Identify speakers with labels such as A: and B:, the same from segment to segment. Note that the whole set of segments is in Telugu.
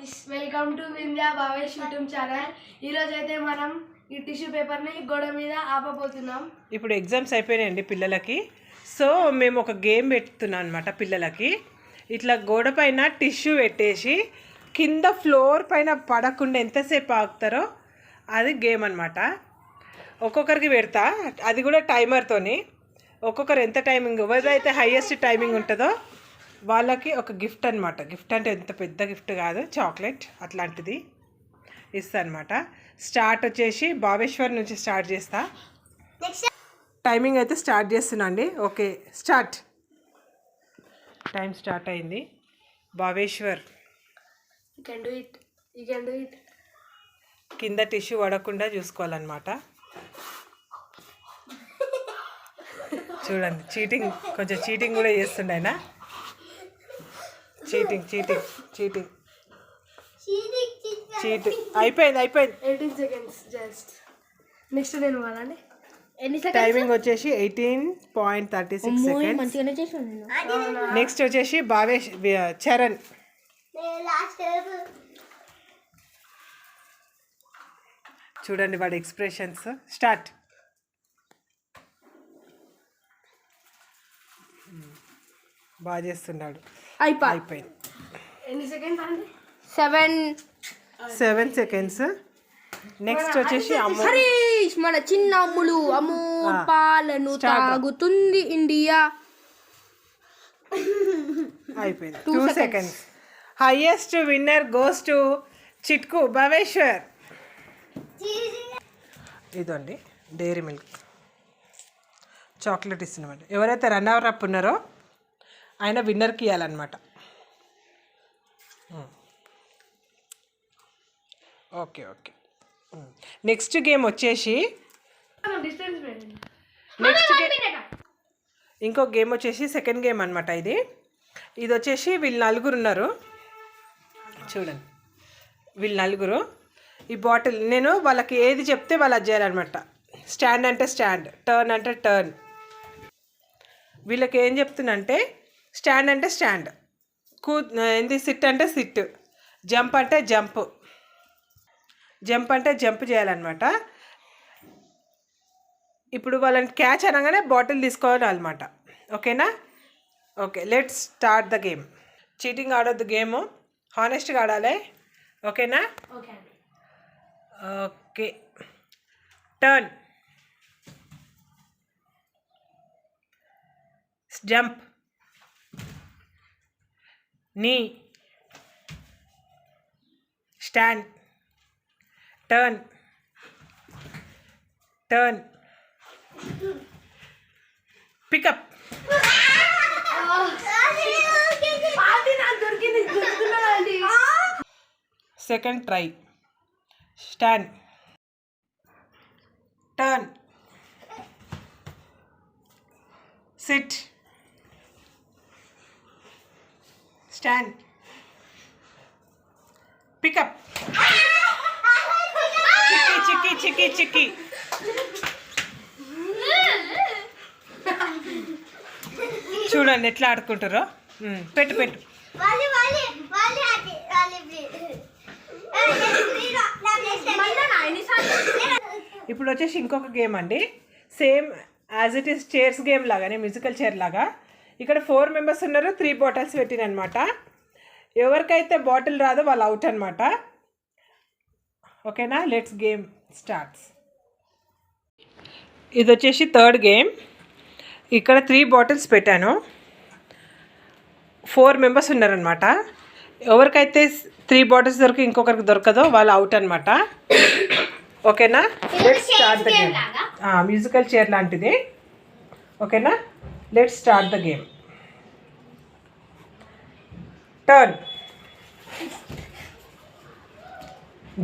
A: Guys, welcome to Vindhya Bhavesh YouTube channel. ఈరోజు అయితే మనం ఈ టిష్యూ పేపర్ని గోడ మీద ఆపబోతున్నాం.
B: ఇప్పుడు ఎగ్జామ్స్ అయిపోయినాయండి పిల్లలకి. సో మేము ఒక గేమ్ పెడుతున్నాం అనమాట పిల్లలకి. ఇట్లా గోడ పైన టిష్యూ పెట్టేసి కింద ఫ్లోర్ పైన పడకుండా ఎంతసేపు ఆగుతారో అది గేమ్ అనమాట. ఒక్కొక్కరికి పెడతా, అది కూడా టైమర్తోని. ఒక్కొక్కరు ఎంత టైమింగ్, ఎవరైతే హైయెస్ట్ టైమింగ్ ఉంటుందో వాళ్ళకి ఒక గిఫ్ట్ అనమాట. గిఫ్ట్ అంటే ఎంత పెద్ద గిఫ్ట్ కాదు, చాక్లెట్ అట్లాంటిది ఇస్తా అనమాట. స్టార్ట్ వచ్చేసి భావేశ్వర్ నుంచి స్టార్ట్ చేస్తా. టైమింగ్ అయితే స్టార్ట్ చేస్తున్నా అండి. Okay, start. టైం స్టార్ట్ అయింది. భావేశ్వర్ కింద టిష్యూ పడకుండా చూసుకోవాలన్నమాట. చూడండి, చీటింగ్, కొంచెం చీటింగ్ కూడా చేస్తుండే ఆయన. Cheating cheating cheating cheat. అయిపోయింది
A: 18 seconds జస్ట్. నెక్స్ట్ నేను వాళ్ళండి.
B: టైమింగ్ వచ్చేసి 18.36 seconds. నెక్స్ట్ వచ్చేసి భావేష్ చరణ్. చూడండి వాడి ఎక్స్ప్రెషన్స్. స్టార్ట్. బాగా చేస్తున్నాడు. అయిపోయింది.
A: ఎన్ని సెకండ్స్ అండి?
C: 7
B: seconds. నెక్స్ట్ వచ్చేసి
C: హరీష్, మన చిన్న అమ్ములు అమూల్ పాలను తాగుతుంది ఇండియా.
B: అయిపోయింది. 2 seconds. Highest winner goes to Chitku Bhaveshwar. ఇదండి డైరీ మిల్క్ చాక్లెట్ ఇస్తున్నామండి. ఎవరైతే రన్నర్ అప్ ఉన్నారో ఆయన విన్నర్కి ఇవ్వాలన్నమాట. Okay okay. నెక్స్ట్ గేమ్ వచ్చేసి ఇంకో గేమ్ వచ్చేసి సెకండ్ గేమ్ అనమాట. ఇది వచ్చేసి వీళ్ళు నలుగురు ఉన్నారు. చూడండి, వీళ్ళు నలుగురు. ఈ బాటిల్ నేను వాళ్ళకి ఏది చెప్తే వాళ్ళు అది చేయాలన్నమాట. స్టాండ్ అంటే స్టాండ్, టర్న్ అంటే టర్న్. వీళ్ళకి ఏం చెప్తున్నంటే స్టాండ్ అంటే స్టాండ్, ఏంది సిట్ అంటే సిట్, జంప్ అంటే జంప్, జంప్ అంటే జంప్ చేయాలన్నమాట. ఇప్పుడు వాళ్ళని క్యాచ్ అనగానే బాటిల్ తీసుకోవాలన్నమాట. ఓకేనా? Okay, let's start the game. Cheating ఆడొద్దు, గేమ్ హానెస్ట్గా ఆడాలి. ఓకేనా? Okay. Turn, jump, knee, stand, turn, turn, pick up. Second try. Stand, turn, sit, stand, pick up. చిక్కి చిక్కి చిక్కి. చూడండి ఎట్లా ఆడుకుంటారో. పెట్టు పెట్టు. ఇప్పుడు వచ్చేసి ఇంకొక గేమ్ అండి. Same as it is chairs game లాగానే, మ్యూజికల్ చైర్ లాగా. ఇక్కడ 4 members ఉన్నారు. 3 bottles పెట్టినమాట. ఎవరికైతే బాటిల్ రాదో వాళ్ళు అవుట్ అనమాట. ఓకేనా? Let's game starts. ఇది వచ్చేసి థర్డ్ గేమ్. ఇక్కడ 3 bottles పెట్టాను. 4 members ఉన్నారనమాట. ఎవరికైతే 3 bottles దొరికి ఇంకొకరికి దొరకదో వాళ్ళు అవుట్ అనమాట. ఓకేనా? Let's start the game. Musical chair లాంటిది. ఓకేనా? Let's start the game. Turn,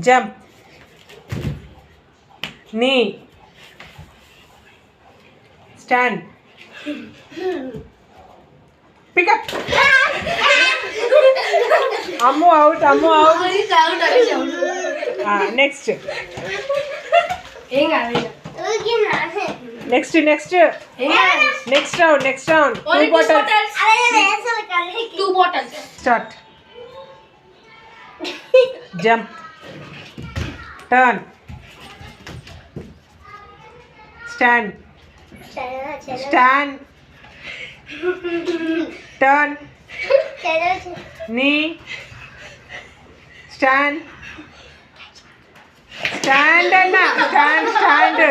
B: jump, knee, stand, pick up. Ammu out, Ammu out. Next next next next round. 2 bottles.
C: Two bottles.
B: Start. Jump, turn, stand, stand, turn, knee, stand, stand అన్న, stand, stand,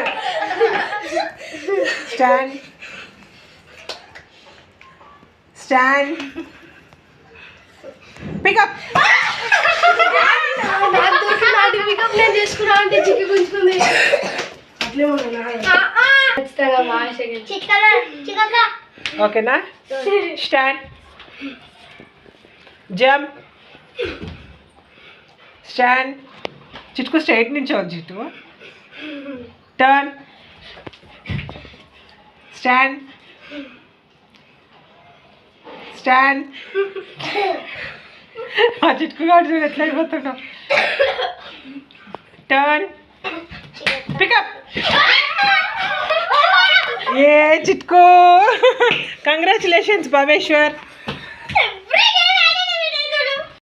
B: stand, stand, pick up.
A: Pick up నేను చేసుకున్నా అంటే చిక్కి గుంజుకుంది. అట్లే ఉన్నా ఖచ్చితంగా బాగా
B: ఓకేనా? స్టాండ్, జంప్, స్టాండ్, చిట్టుకు స్ట్రైట్ నుంచి ఉంది చిట్టు. Turn, stand, stand. మా చిట్టుకు కాదు చూడు ఎట్లా అయిపోతున్నావు. Turn, pick up. ఏ చిట్కు, కంగ్రాచులేషన్స్ భవేశ్వర్.